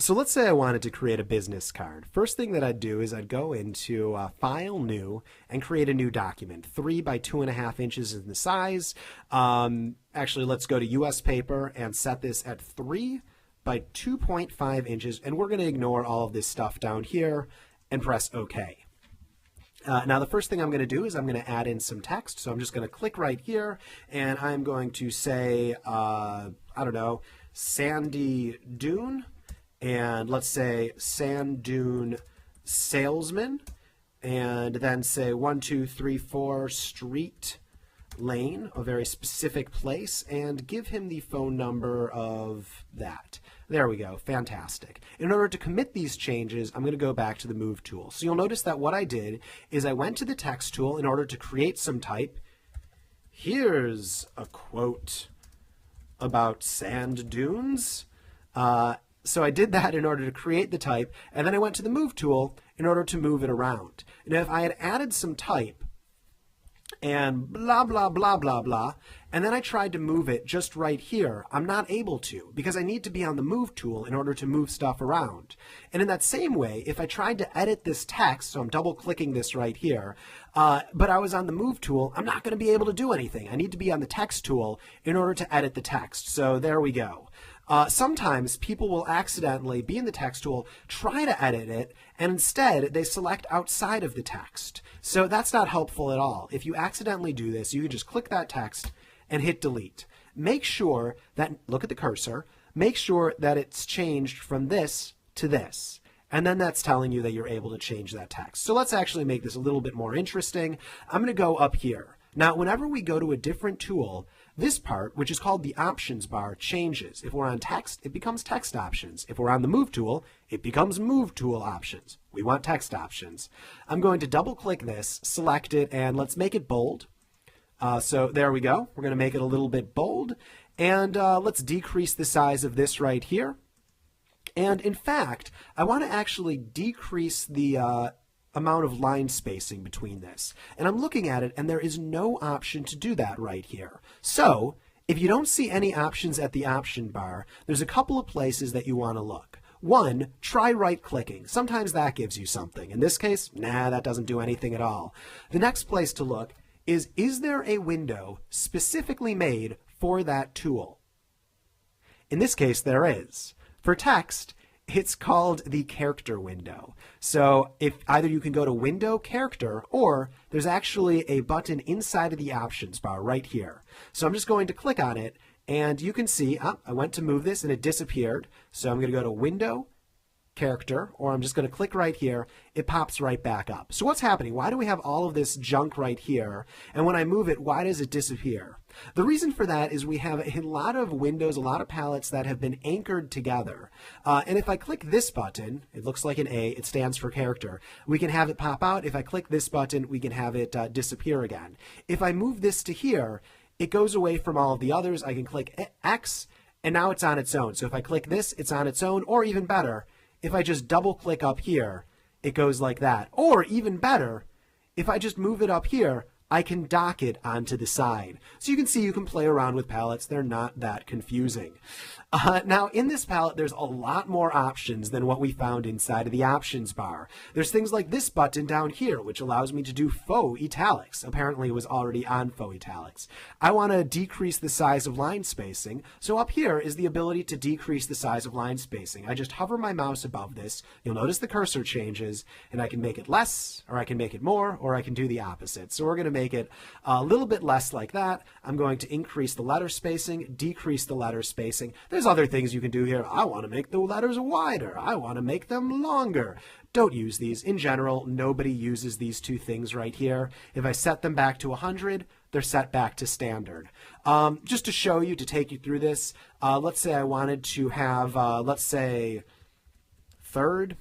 So let's say I wanted to create a business card. First thing that I'd do is I'd go into File, New, and create a new document. 3 by 2.5 inches in the size. Actually, let's go to US paper and set this at 3 by 2.5 inches. And we're going to ignore all of this stuff down here and press OK. Now, the first thing I'm going to do is I'm going to add in some text. So I'm just going to click right here, and I'm going to say, I don't know, Sandy Dune. And let's say Sand Dune Salesman, and then say 1234 Street Lane, a very specific place, and give him the phone number of that. There we go. Fantastic. In order to commit these changes, I'm going to go back to the Move tool. So you'll notice that what I did is I went to the Text tool in order to create some type. Here's a quote about sand dunes. So I did that in order to create the type, and then I went to the Move tool in order to move it around. Now, if I had added some type and blah, blah, blah, blah, blah, and then I tried to move it just right here, I'm not able to because I need to be on the Move tool in order to move stuff around. And in that same way, if I tried to edit this text, so I'm double-clicking this right here, but I was on the Move tool, I'm not going to be able to do anything. I need to be on the Text tool in order to edit the text. So there we go. Sometimes people will accidentally be in the Text tool, try to edit it, and instead they select outside of the text. So that's not helpful at all. If you accidentally do this, you can just click that text and hit delete. Make sure that, look at the cursor, make sure that it's changed from this to this. And then that's telling you that you're able to change that text. So let's actually make this a little bit more interesting. I'm going to go up here. Now, whenever we go to a different tool, this part, which is called the options bar, changes. If we're on text, it becomes text options. If we're on the Move tool, it becomes Move tool options. We want text options. I'm going to double click this, select it, and let's make it bold. So there we go. We're going to make it a little bit bold. And let's decrease the size of this right here. And in fact, I want to actually decrease the amount of line spacing between this. And I'm looking at it, and there is no option to do that right here. So if you don't see any options at the option bar, there's a couple of places that you want to look. One, try right-clicking. Sometimes that gives you something. In this case, nah, that doesn't do anything at all. The next place to look is there a window specifically made for that tool? In this case, there is. For text, it's called the character window. So if either you can go to Window, Character, or there's actually a button inside of the options bar right here. So I'm just going to click on it, and you can see, I went to move this and it disappeared. So I'm going to go to Window, Character, or I'm just going to click right here. It pops right back up. So what's happening? Why do we have all of this junk right here? And when I move it, why does it disappear? The reason for that is we have a lot of windows, a lot of palettes that have been anchored together. And if I click this button, it looks like an A, it stands for character. We can have it pop out. If I click this button, we can have it disappear again. If I move this to here, it goes away from all of the others. I can click X, and now it's on its own. So if I click this, it's on its own, or even better, if I just double click up here, it goes like that. Or even better, if I just move it up here, I can dock it onto the side. So you can see you can play around with palettes. They're not that confusing. Now, in this palette, there's a lot more options than what we found inside of the options bar. There's things like this button down here, which allows me to do faux italics. Apparently, it was already on faux italics. I want to decrease the size of line spacing. So up here is the ability to decrease the size of line spacing. I just hover my mouse above this. You'll notice the cursor changes, and I can make it less, or I can make it more, or I can do the opposite. So we're going to make it a little bit less like that. I'm going to increase the letter spacing, decrease the letter spacing. There's other things you can do here. I want to make the letters wider. I want to make them longer. Don't use these. In general, nobody uses these two things right here. If I set them back to 100, they're set back to standard. Just to show you, to take you through this, let's say I wanted to have, let's say, third.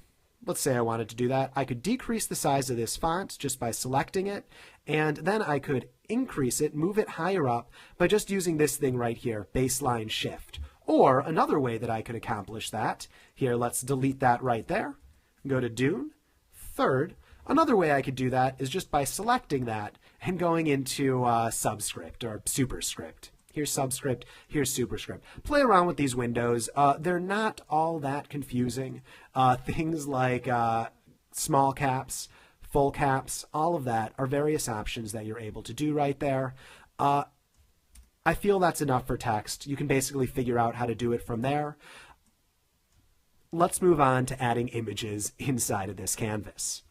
Let's say I wanted to do that. I could decrease the size of this font just by selecting it, and then I could increase it, move it higher up by just using this thing right here, baseline shift. Or another way that I could accomplish that, here, let's delete that right there, go to Dune, third. Another way I could do that is just by selecting that and going into subscript or superscript. here's subscript, here's superscript. Play around with these windows. They're not all that confusing. Things like small caps, full caps, all of that are various options that you're able to do right there. I feel that's enough for text. You can basically figure out how to do it from there. Let's move on to adding images inside of this canvas.